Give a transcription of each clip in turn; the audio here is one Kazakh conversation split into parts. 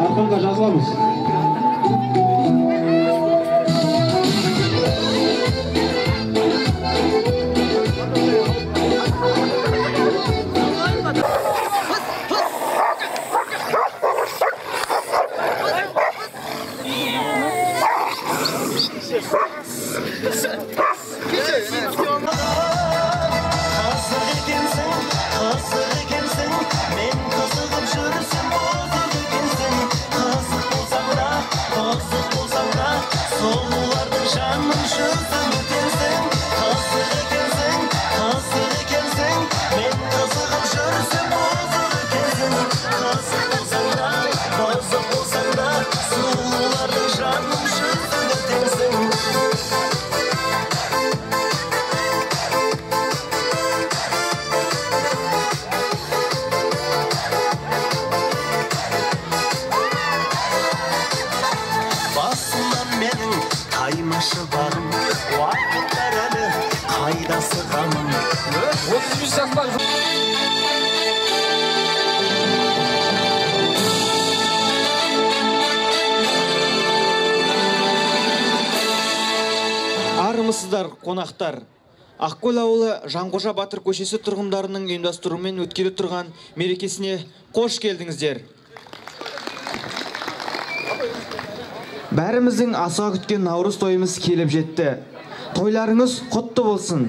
Arqonga жазылamiz. Армысыздар, қонақтар. Ақкөл ауылы Жанқожа Батыр көшесі тұрғындарының ұйымдастыруымен өткелі тұрған мерекесіне қош келдіңіздер. Бәріміздің асыға күткен наурыз тойымыз келіп жетті. Тойларыңыз құтты болсын.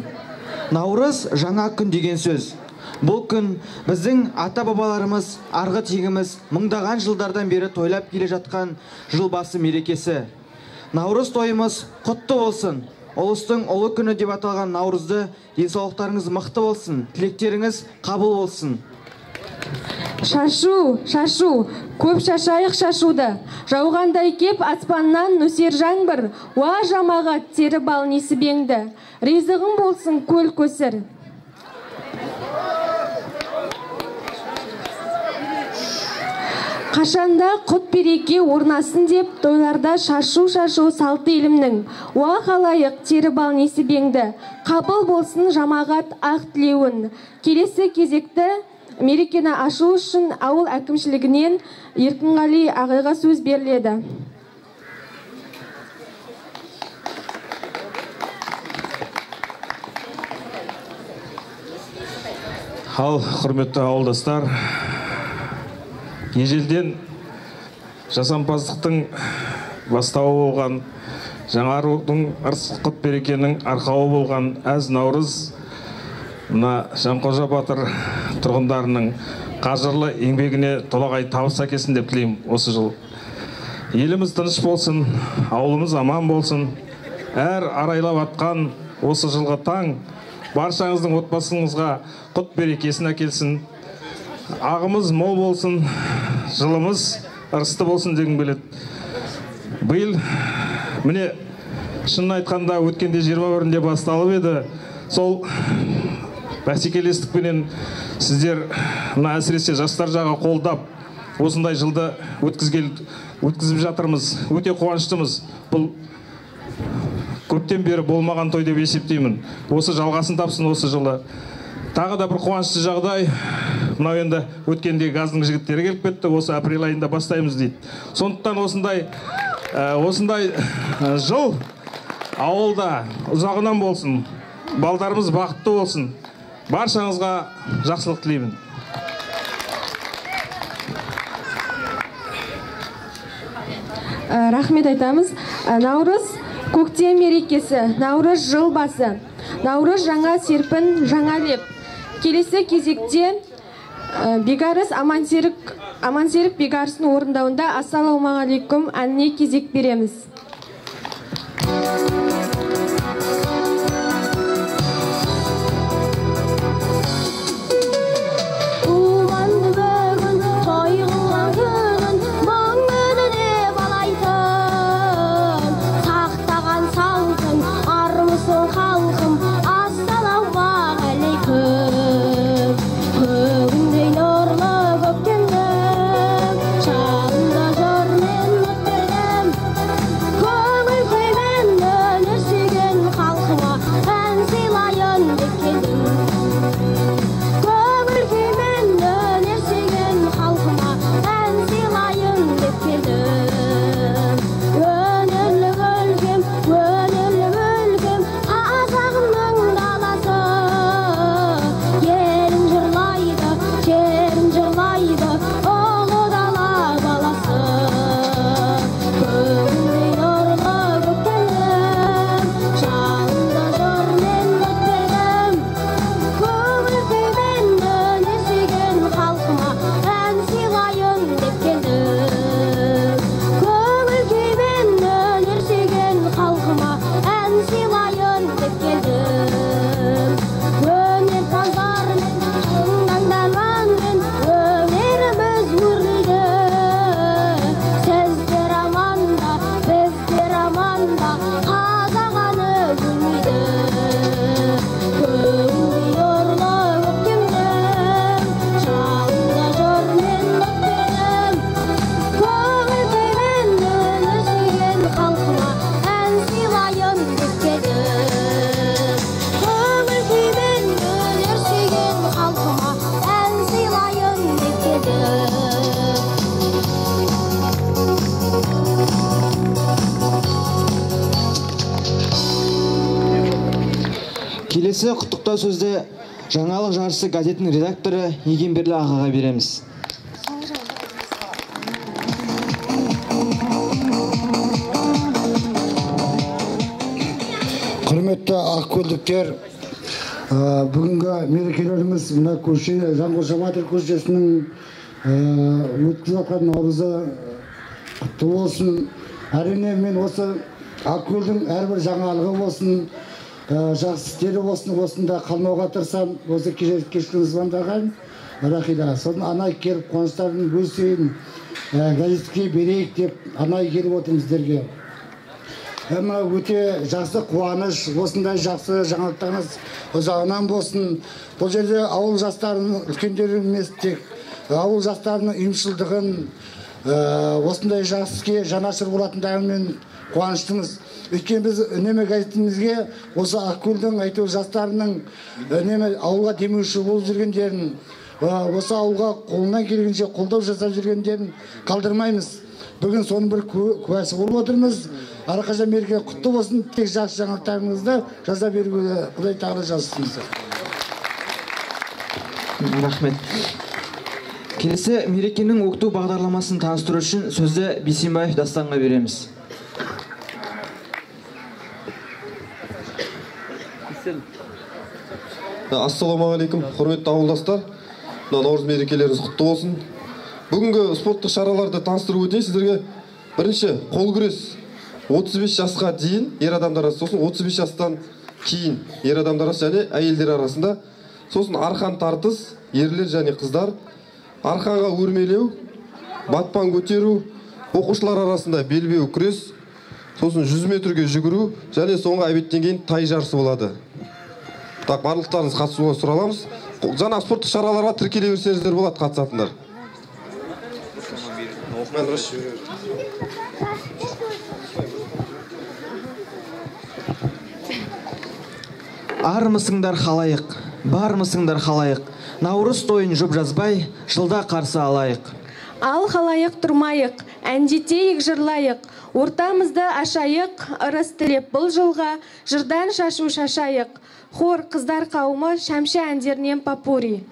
Наурыз жаңа күн деген сөз. Бұл күн біздің ата-бабаларымыз, арғы тегіміз мыңдаған жылдардан бері тойлап келе жатқан жыл басы мерекесі. Наурыз тойымыз құтты болсын. Ұлыстың ұлы күні деп аталған наурызды денсаулықтарыңыз мықты болсын, тілектеріңіз қабыл болсын. Шашу, шашу, көп шашайық шашуды. Жауғандай кеп аспаннан нөсер жаңбыр, уа жамағат тері бал несібеңді. Ризығың болсын көл көсір. Қашанда құт береке орнасын деп, тойларда шашу-шашу салты елімнің. Уа халайық тері бал несібеңді. Қабыл болсын жамағат ақ тілеуін. Келесі кезекті мерекені ашу үшін ауыл әкімшілігінен Еркінғали ағайға сөз беріледі. Ал, құрметті ауылдастар, ежелден жасампаздықтың бастауы болған, жаңарудың құт берекенің арқауы болған әз Наурыз, мына Жанқожа Батыр тұрғындарының қажырлы еңбегіне толағай табыс әкелсін деп тілеймін осы жыл. Еліміз тыныш болсын, ауылымыз аман болсын. Әр арайлап атқан осы жылғы таң баршаңыздың отбасыңызға құт берекесін әкелсін. Ағымыз мол болсын, жылымыз ырысты болсын дегім келеді. Биыл міне шынын айтқанда өткенде 21-інде басталып еді. Сол бәсекелестікпенен сіздер әсіресе жастар жағы қолдап осындай жылды өткізіп жатырмыз. Өте қуаныштымыз. Бұл көптен бері болмаған той деп есептеймін. Осы жалғасын тапсын осы жылы. Тағы да бір қуанышты жағдай, мынау енді өткенде газдың жігіттері келіп кетті, осы апрель айында бастаймыз дейді. Сондықтан осындай жыл ауылда ұзағынан болсын, балдарымыз бақытты болсын. Баршаңызға жақсылық тілеймін. Рахмет айтамыз. Наурыз көктем мерекесі, Наурыз жыл басы. Наурыз жаңа серпін, жаңа леп. Келесі кезекте Бегарыс Амансерік Бегарыстың орындауында Ассалаумағалейкум әніне кезек береміз. Келесі құттықтау сөзді жаңалық жарысы газетінің редакторы Егенберлі ағаға береміз. Құрметті ақкөлдіктер, бүгінгі мерекелеріміз мына көше, Жанқожа Батыр көшесінің өткізіп жатқан наурызы құтты болсын. Әрине мен осы ақкөлдің әрбір жаңалығы болсын, жақсы істері болсын, осында қалмауға тырысам. Осы кешкі звондаған рахида. Соны анай келіп қуаныштарын бөлісейін, газетке берейік деп анай келіп отырмыз сіздерге. Әмі өте жақсы қуаныш, осындай жақсы жаңалықтарыңыз ұзағынан болсын. Бұл жерде ауыл жастарының үлкендері емес, тек ауыл жастарының ұйымшылдығын, осындай жақсы іске жанашыр болатындарымен қуаныштымыз. Өйткені біз үнемі газетімізге осы Ақкөлдің әйтеуір жастарының үнемі ауылға демеуші болып жүргендерін, осы ауылға қолынан келгенше қолдау жасап жүргендерін қалдырмаймыз. Бүгін соның бір куәсі болып отырмыз. Арқаша мереке құтты болсын. Тек жақсы жаңалықтарыңызды жаза беруге Құдай тағала жазсын. Рахмет. Келесі мерекенің оқыту бағдарламасын таныстыру үшін сөзді Бейсенбаев Дастанға береміз. Ассалаумағалейкум, құрметті ауылдастар. Наурыз мерекелеріңіз құтты болсын. Бүгінгі спорттық шараларды таныстыру өтейін сіздерге. Бірінші, қол күрес 35 жасқа дейін ер адамдар арасында, сосын 35 жастан кейін ер адамдар арасында және әйелдер арасында, сосын арқан тартыс, ерлер және қыздар, арқанға өрмелеу, батпан көтеру, оқушылар арасында белбеу күрес, сосын 100 метрге жүгіру және соңғы әбеттен кейін тай жарысы болады. Так, барлықтарыңыз қатысуға сұраламыз. Жаңа спорттық шараларға тіркеле берсеңіздер болады қатысатындар. Армысыңдар халайық, бармысыңдар халайық, наурыз тойын жұп жазбай, жылда қарсы алайық. Ал халайық тұрмайық, әндетейік жырлайық, ортамызды ашайық, ырыс тілеп бұл жылға, жырдан шашу шашайық. Хор қыздар қауымы шәмші әндерінен попури.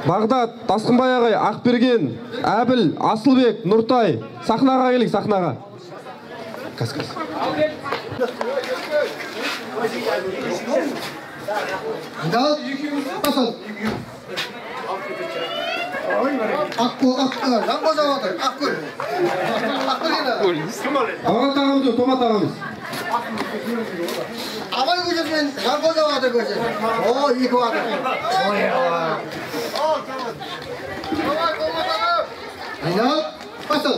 Бағдат, Тасқынбай ағай, Ақберген, Әбіл, Асылбек, Нұртай, сахнаға келейік, сахнаға. Бағдат ағамыз, Томат ағамыз. Абай көшесімен Жанқожа батыр көшесі. О, екі батыр. Айнал, басыл.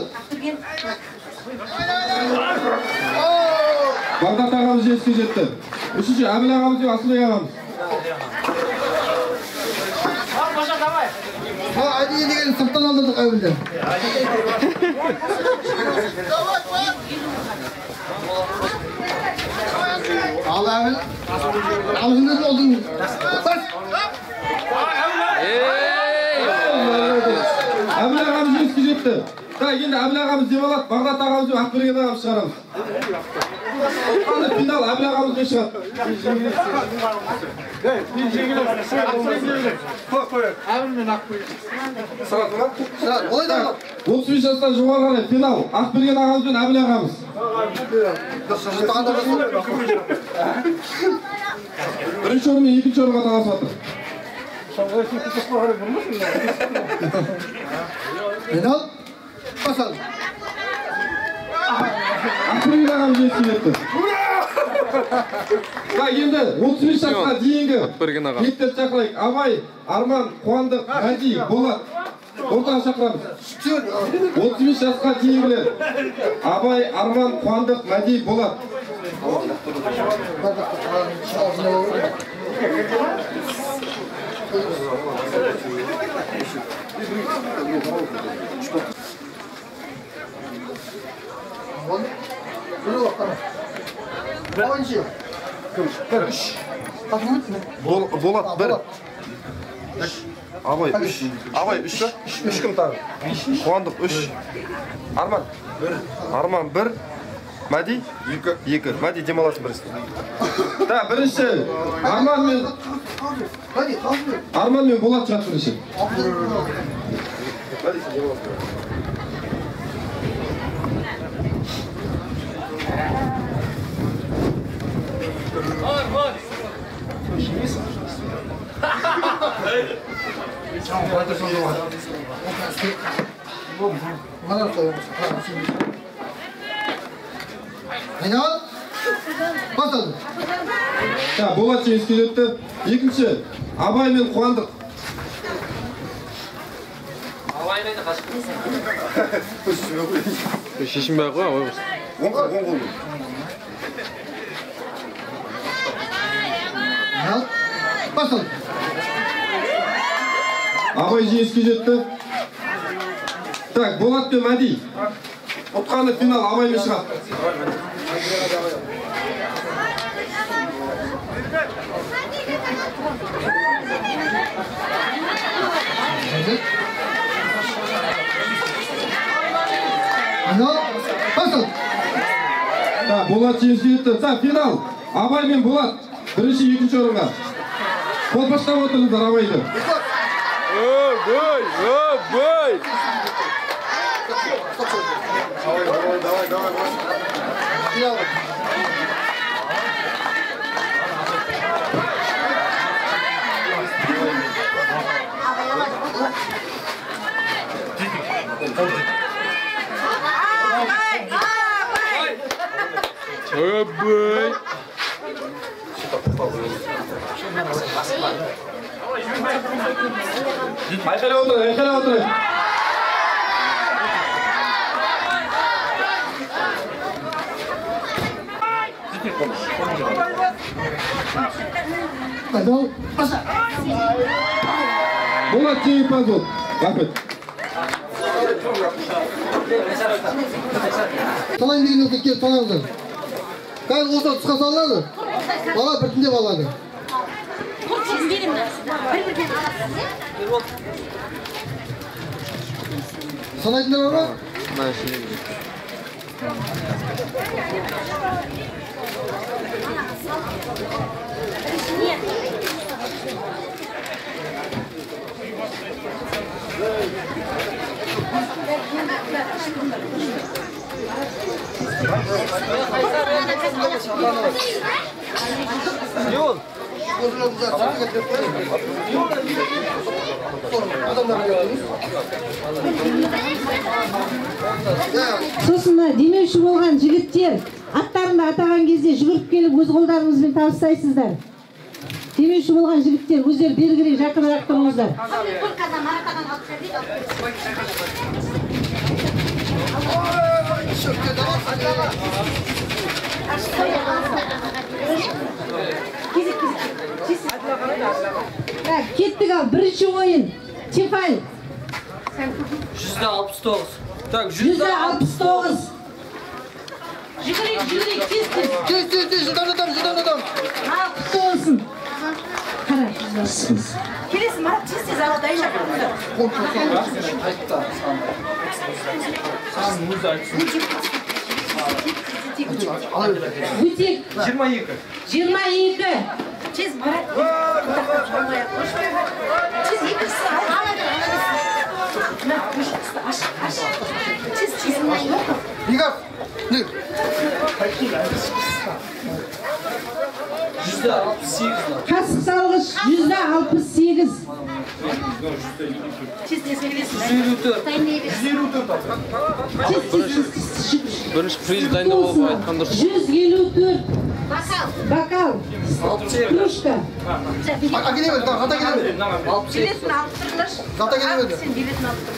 Бағдат ағамыз жетіске жетті. Үшінші, Әбіл ағамыз деп Асылбек ағамыз. Әдейі деген сырттан алдырдық әуелден. Ал әбіл, алғынды олдың. Бас! Әбіл ағамыз жетіске жетті. Енді Әбіл ағамыз деп алады, Бағдат ағамыз деп Ақберген ағамыз шығарамыз. Финал Әбіл ағамызбен шығады. 35 жастан жоғары қарай финал Ақберген ағамыз бен Әбіл ағамыз. Бірінші орын мен екінші орынға таласып жатыр. Айнал, басыл. Ақберген ағамыз жетіске жетті. Енді 35 жасқа дейінгі еттер шақырайық. Абай, Арман, Қуандық, Мәди, Болат. Ортаға шақырамыз. 35 жасқа дейінгілер. Абай, Арман, Қуандық, Мәди, Болат. Болат бір. Абай үш. Абай үш пе? Үш кім тағы? Қуандық үш. Арман бір. Мәди? Екі. Мәди демаласын бірісі. Бірінші Арман мен Болат шығады бірінші. Айнал, басыл. Болат жеңіске жетті. Екінші Абай мен Қуандық. Шешінбей қой, ой болсын. Оң қол. Айнал, басыл. Абай жеңіске жетті. Болат пен Мәди. Ұтқаны финал Абаймен шығады. Айнал, басыл. Болат жеңіске жетті. Финал Абай мен Болат. Бірінші, екінші орынға. Қол бастап отырыңыздар Абайды. Бой! Айқайлап отырайық. Айнал, басыл. Болат жеңімпаз болды. Рахмет. Салайын деген өте келіп салаңыздар. Қазір осы тұсқа салады. Бала біртіндеп алады. Санайтындар бар ма? Сосын демеуші болған жігіттер аттарында атаған кезде жүгіріп келіп өз қолдарыңызбен табыстайсыздар. Демеуші болған жігіттер өздері белгілі жақынырақ тұрыңыздар. Кеттік ал, бірінші ойын. Тефаль. 169. Так, 169. Жүгірек, тез. Жылдам. Құтты болсын. Қара. Келесі Марат тез алдай шақырыңыздар. Бутик. 22. Тез Марат. Тез екіншісі ал. Аш. Тез. Бигар. Қасық салғыш 168. Тез келесіз. 154. Бірінші приз дайындап айтқан дұрыс. 154. Бокал. Кружка. Акелемеді, қата келемеді. Билетін алып тұрыңдар. Қата келемеді. Сен билетін алып тұр.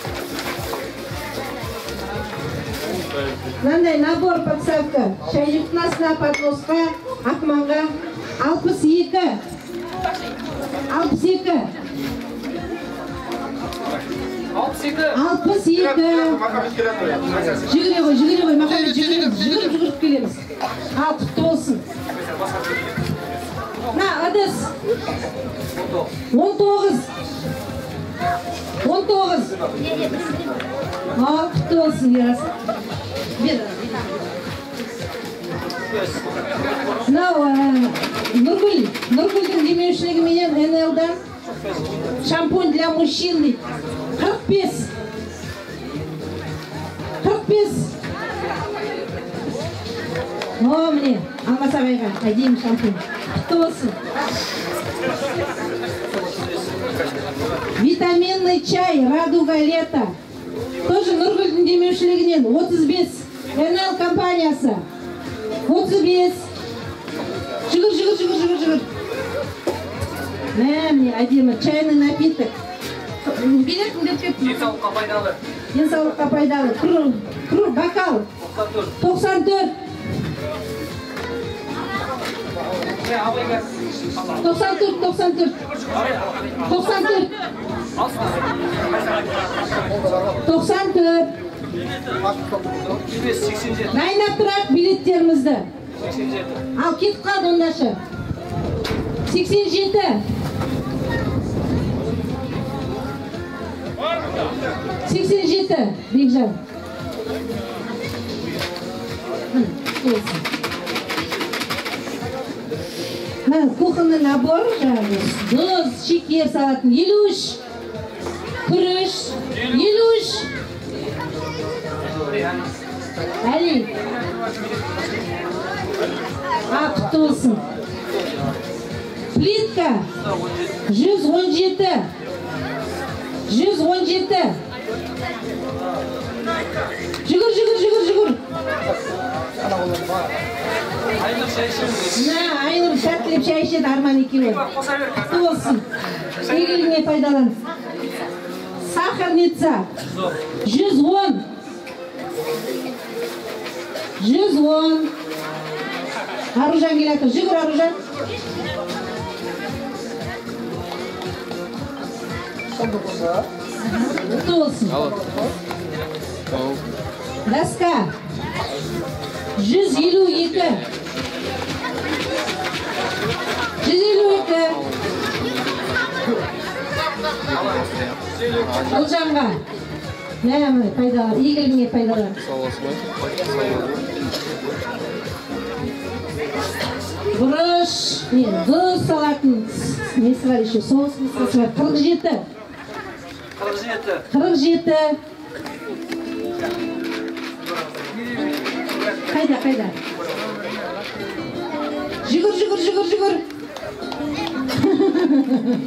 Мынандай набор подставка. Шайдықтың астына подноска, ақманға 62. 62. 62. Жүгіре ғой, Махамбет, жүгіріп келеміз. Ал, құтты болсын. На, ыдыс. 19. Ал, құтты болсын, Ерас. Мынау Нұргүлдің демеушілігіменен НЛ-дан шампунь для мужчин дейді. 45. О, міне, Алмасабайға әдейім шампунь. Құтты болсын. Витаминный чай «Радуга лето». Тоже Нұргүлдің демеушілігінен 35. НЛ компаниясы. 35. Жүгір. Міне, әдемі чайный напиток. Билетін деп кеп. Денсаулыққа пайдалы. Круг, бокал. 94. 94. Дайындап тұрайық билеттерімізді. Ал кетіп қалды ондашы. 87. 87. Бекжан. Кухонный набор. Тұз, шекер салатын. 53. Күріш. 53. Әли. Құтты болсын. Плитка. 117. 117. Жүгір. Айнұр сәттілеп шай ішеді Арман екеуі. Құтты болсын. Игілігіне пайдалан. Сахарница. 110. 110. Аружан келатыр. Жүгір, Аружан. Құтты болсын. Доска. 152. 152. Ұлжанға. Мәмі пайдалар, игілігіне пайдалар. Бұрыш, дұз салатын несі бар еще, соғыс несі бар. 47. 47. Қайда? жүгір.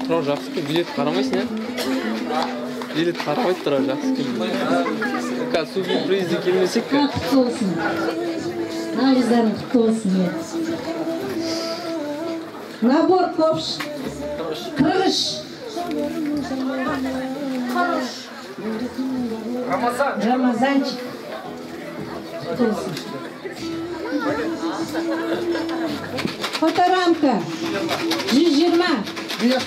Тұрар жақсы келді. Билет қарамайсың, ә? Билет қарамайды Тұрар жақсы келді. Қазір супер-призде келмесек пе? Құтты болсын. Нағыздарың құтты болсын. Набор ковш. Қырғыш. Рамазанчик. Құтты болсын. Фоторамка 120. 120.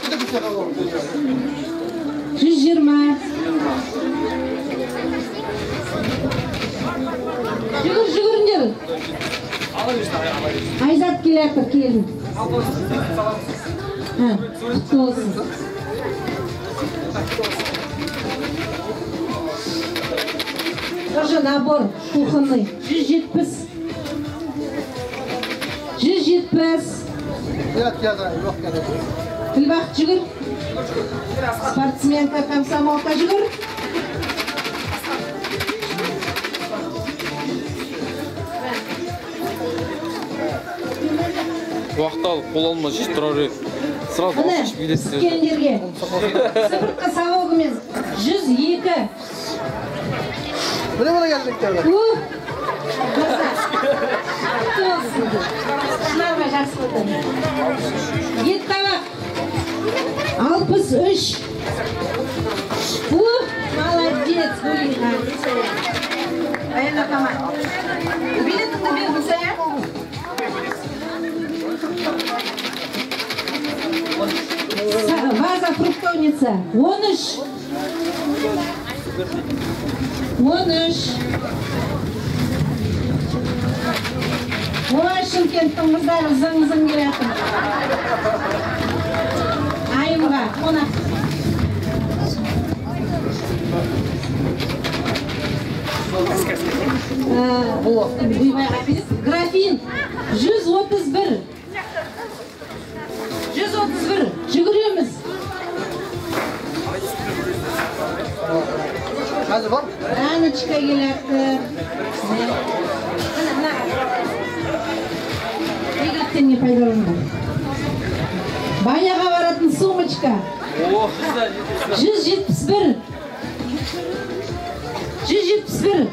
Жүгіріңдер. Айзат келеді, келін. Құтты болсын. Тоже набор кухонный 170. 170. Күлбақ жүгір. Спортсменка, комсомолка жүгір. Уақыт алып, қол алма жеш Тұрар. Сразу алып билетті. Түскендерге. Сыпыртқа салогымен 102. Бұны келдіктер. Шынарға жақсы болды. Ет табақ 63. Молодец, Гулина. Аяна тамай. Билетіңді бердің сәя? Ваза фруктовница 13. 13. Ой, Шымкенттің қыздары зың-зың келеді. Айымға, қонақ. Графин 131. 131. Жүгіреміз. Қазір бар? Анечка келеді. Не пайдаланған. Баяға баратын сумочка 171. 171.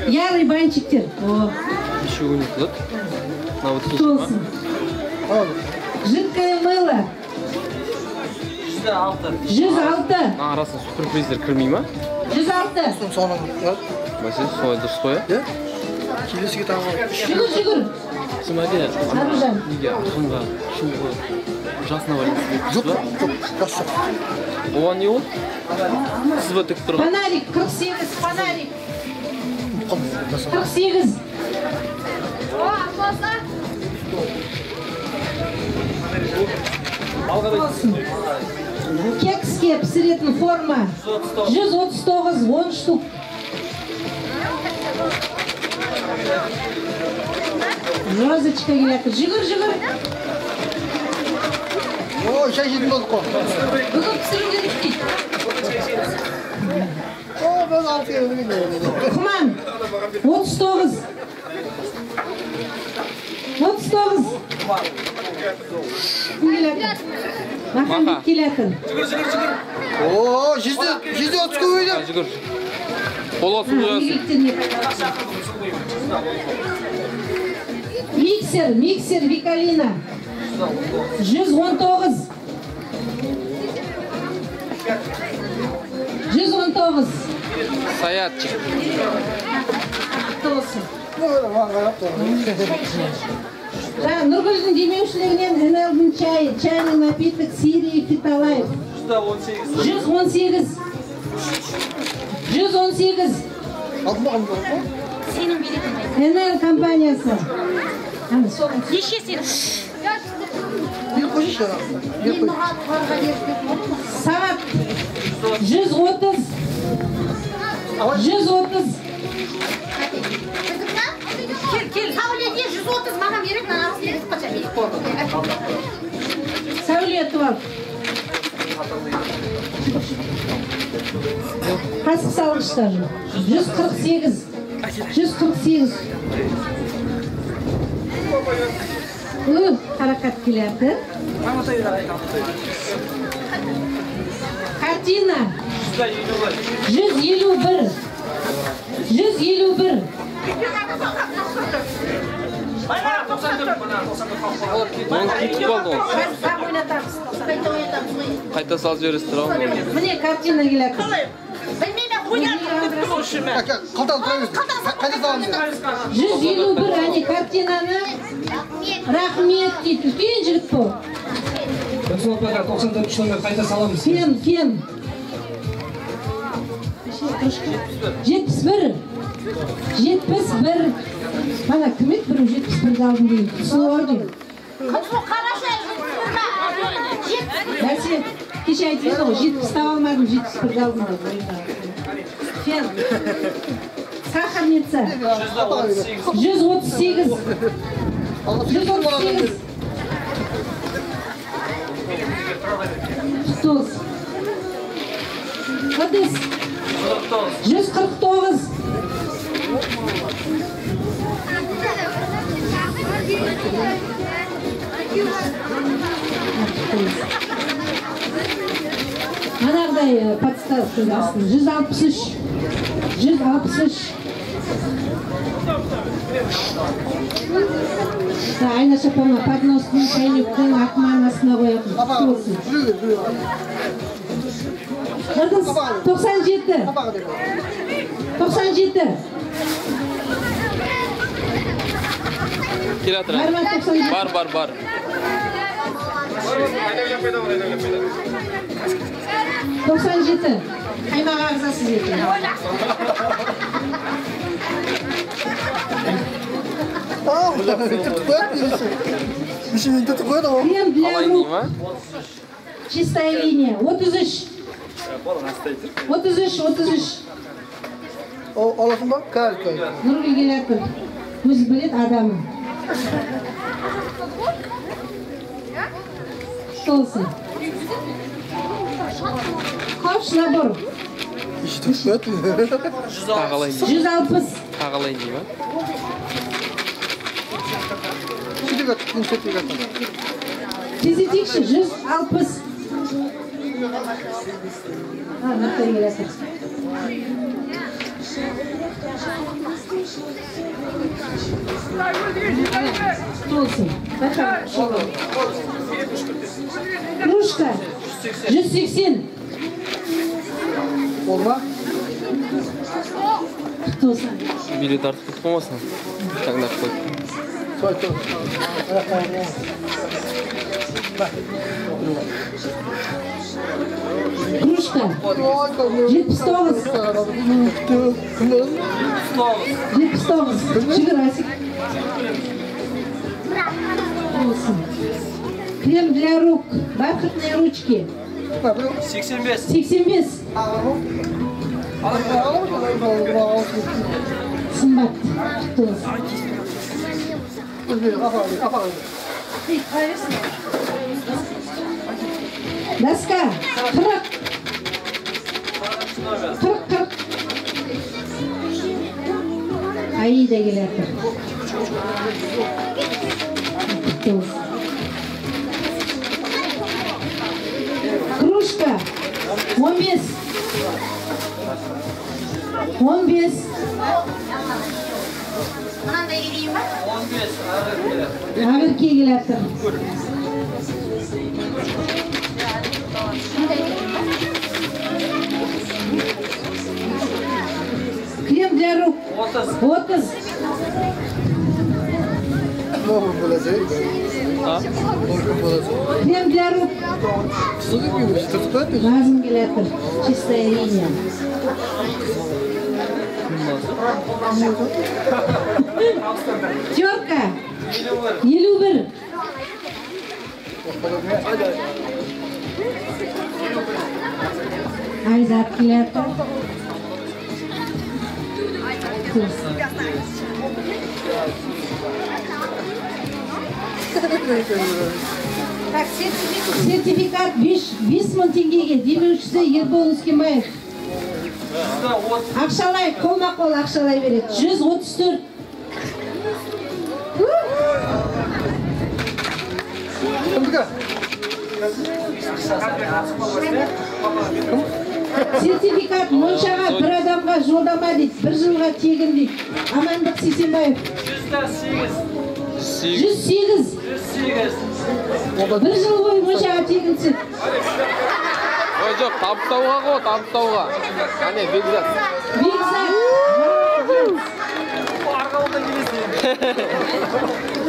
Ярый банчиктер. Еще у них тут. Толсын. Жидкое мыло 106. Арасында суперприздер кірмей ма? 106. Мәселе солай дұрыс қой, ә? Келесіге тағы. Жүгір. Сымаге, Сарыжан. неге ақынға, шуға, жасына байланысты Жоқ, жас жоқ. Оған не ол? Сіз ба тік тұрған? Фонарик 48. Фонарик 48. Кекске пісіретін форма 139, 10 штук. Розочка келеді. Жүгір. О, шай жетін болдық қой. Бүгін пісіру керек дейді. О, ben altı yerine gidiyorum. Құман 39. 39. Келеді. Махамбет келеді. О, жүзде 30 көбейді. Жүгір. Қолға су қоясың. Миксер Викалина 119. 119. Саятчик. Нұргүлдің демеушілігінен Энелдің чайы, чайный напиток Сирии Фиталаев 118. 118. Сенің билетің. Энел компаниясы. Неше сенің? Сағат 130. 130. Кел. Сәулетке 130 маған беріп, мен арыз беріп қача беріп қорды. Сәулеті бар. Қасық салғыштар 148. 148. Қарақат келеді. Картина 151. 151. Қайта салып жібересіз тұра ғой. Міне картина келеді. Қалтаны тұра берсін. Қайда саламыз? 151 әне картинаны рахмет дейді. Үлкен жігіт бұл. 94 номер қайта саламыз. Кем. 71. 71. Бана кім еді бір 71-ді алдым дейін. Сұлуар дейін. Бәсе, кеше айтып еді ғой, 70 таба алмадым, 71-ді алдым дейін. Фен. Сахарница. 138. 138. Тұз. Қадыс. 149. Анағыдай подставка астын. 163. 163. Айна шапама подностың, шайнектің, ақманасына қоятын. Қырдыз 97. 97. Келе атыр. Бар. Тоқсан жеті. Қаймаға ағзасыз екен. Крем для рук. Чистая линия. 33. 33. Аласың ба? Кәл. Нұргүл келеді. Өзі білет адамы. Солсын. Қош набор. 160. Қағалайын дей ма? Тездетейікші, 160. Мақтар келесі. Солсын. Кружка. 180. Olma. Солсын. Билет артып кетіп қалмасын. Таңдап қой. Кружка. 79. 79. Жиграсик. Крем для рук. Бархатные ручки. 85. 85. Сымбат. Доска. 40. 40. Аида келеді. Кружка. 15. 15. Ağırki келеді. Крем для рук. 30. Крем для рук. Lazım келеді. Чистая линия. Терка. 51. Айзат келеді. Так, сертификат 5.000 теңгеге демеушісі Ербол Өскенбаев. Ақшалай, қолма-қол ақшалай береді. 134. Кімдікі? Сертификат моншаға бір адамға жолдама дейді, бір жылға тегін дейді. Амандық Сейсенбаев. 108. Бір жыл бойы моншаға тегінсіз. Ой, жоқ, табыстауға ғой, табыстауға. Әне, Бекзат. Бекзат.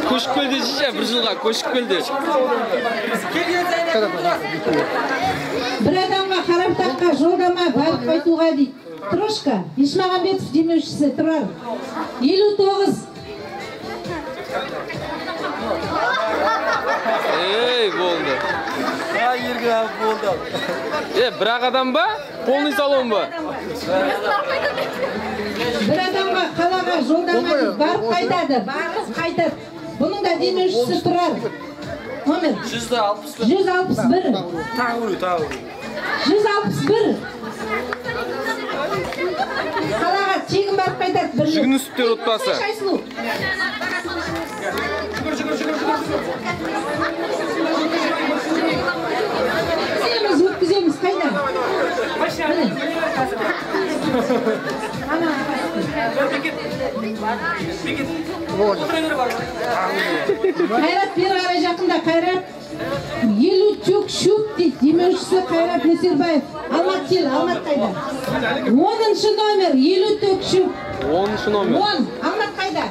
Көшіп келді жиша, бір жылға көшіп келді. Бір адамға Қарабтаққа жолдама барып қайтуға дейді. Трошка, Ешмағамбетов демеушісі тұрар. 59. Ей, болды. болды. Бір-ақ адам ба? Полный салон ба? Бір адамға қалаға жолдама дейді, барып қайтады, барып қайтады. Бұның да демеушісі тұрар. Номер 161. 161. Қалаға тегін барып қайтады. Жүгінісіптер отбасы. Өткіземіз, қайда? Қайрат бері қарай жақында. Қайрат 50 тек шөп дейді. Демеушісі Қайрат Нөсербаев. Алмат кел, Алмат қайда? 10-шы номер 50 тек шөп. 10-шы номер. 10. Алмат қайда?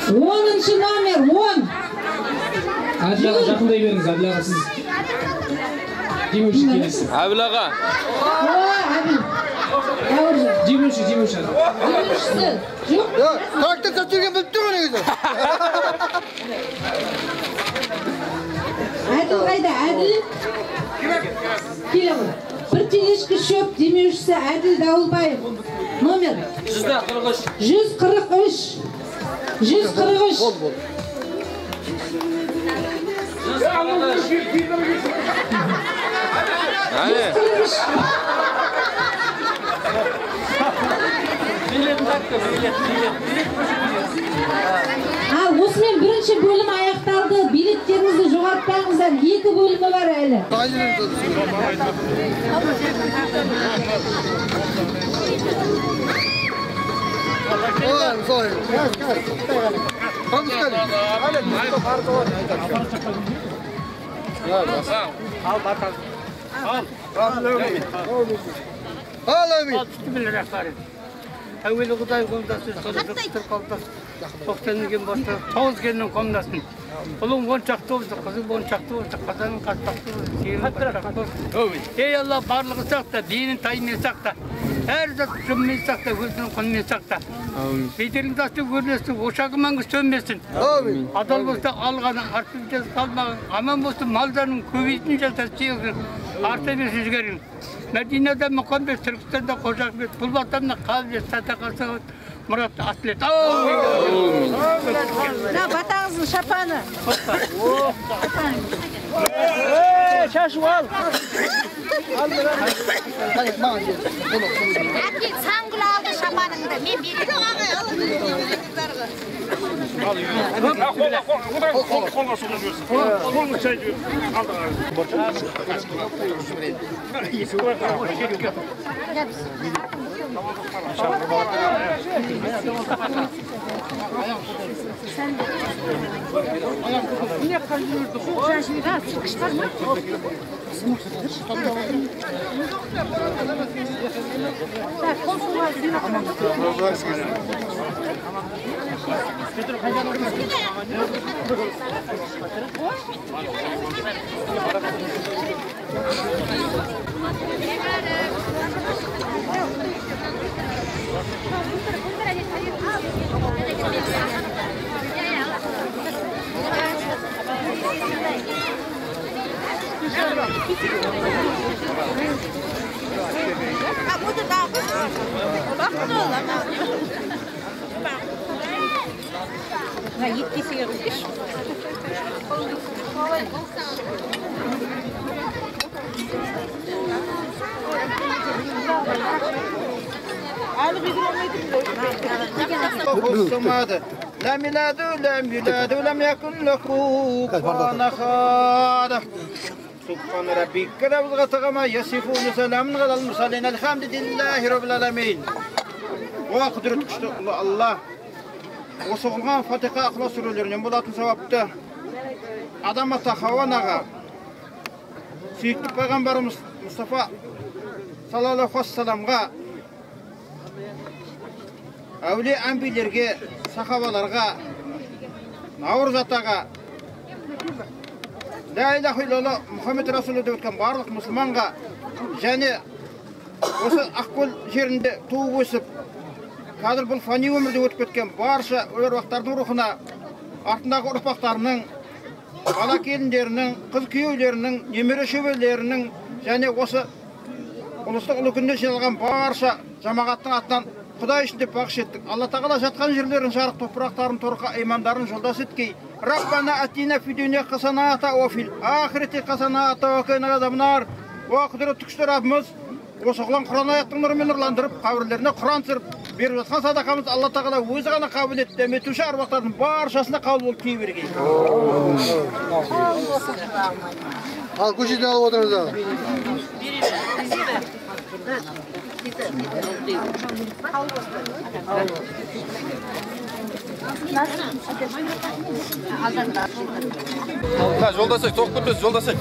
10-шы номер 10. Әділаға жақындай беріңіз, Әділаға сіз. Демеуші келесіз. Әбілаға. Әбіл. Демеуші. Демеушісі. Жоқ. Трактор сатырген біліп тұр негізі. Әділ қайда? Әділ? Келемін. Бір телешкі шөп демеушісі Әділ Дауылбаев. Номер? 143. 143. Осымен бірінші бөлім аяқталды. Билеттеріңізді жоғалтпаңыздар. 2 бөлімі бар әлі. Әуелі Құдай қолдасын, соны қалдасын. 90-ген баста 9 кеннің қолдасын. Ұлың 10 шақты болсы, қызым 10 шақты болсы, қазаның қастақты болсы, сүйенің қастақты болсы. Ей Алла, барлығы сақта, дейінің тайымен сақта. Әр зат жүммен сақта, өзінің құнымен сақта. Бейтеріңді асты көрмесін, ошағы маңғы сөнмесін. Адал болса алғаны, артын жаз қалмағын, аман болса малдарының көбейтін жаза сүйегін, арта берсін жігерін. Мәдинада Мұқамбет, Түркістанда Қожақбет, Бұлбатанда Қалбет, Сатақасы Мұрат Аслет. Батаңыздың шапаны. Шашу ал. Әке, саңгүл алды шапаныңды, мен беремін. Қолға соға жөрсін. Қолға шай жөрсін. لم يلد ولم يولد ولم يكن له كفوا أحد سبحان ربك رب العزة عما يصفون سلام على المرسلين الحمد لله رب العالمين وقدرت الله وصغلغان фатиха ықылас сүрелерінен болатын сауапты адам ата Хауа анаға сүйікті пайғамбарымыз Мұстафа саллаллаху ассаламға әулие әмбилерге сахабаларға Наурыз атаға ла илаха илlallah Мұхаммед Расулы деп өткен барлық мұсылманға және осы Ақкөл жерінде туып өсіп қазір бұл фани өмірде өтіп кеткен барша әруақтардың рухына артындағы ұрпақтарының бала келіндерінің қыз күйеулерінің немере шөберелерінің және осы ұлыстық ұлы күніне жиналған барша жамағаттың атынан Құдай үшін деп бағыш еттік. Алла тағала жатқан жерлерін жарық топырақтарын торқа имандарын жолдас еткей. Раббана атина фи дуния хасаната ва фил ахирати хасаната ва қина азабнар. Уа құдіретті күшті Раббымыз осы Құран аяттың нұрымен нұрландырып, қабірлеріне Құран түсіріп беріп жатқан садақамыз Алла тағала өзі ғана қабыл етті. Дәметуші аруақтардың баршасына қабыл болып тие бергей. Ал көшеден алып отырыңыздар. Жолдасек, тоқ күндіз, жолдасек.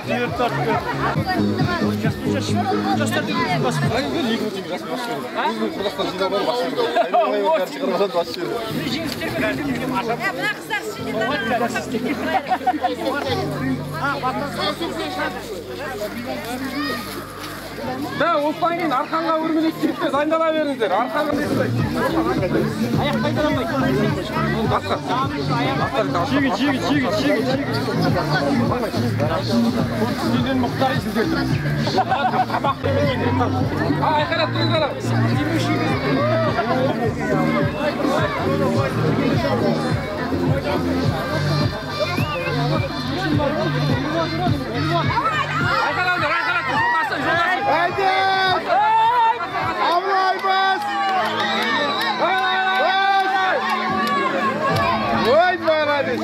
Suyur tart. Жастар деген бас. Да, осыдан кейін арқанға өрмелеп кетпе, дайындала беріңіздер. Арқанға несілай. Аяқ қайтарамай. Чиги. Сізден мұқтар есіздер. Қабақ демеген. Айқарат тұрыңдар. Ой, молодец!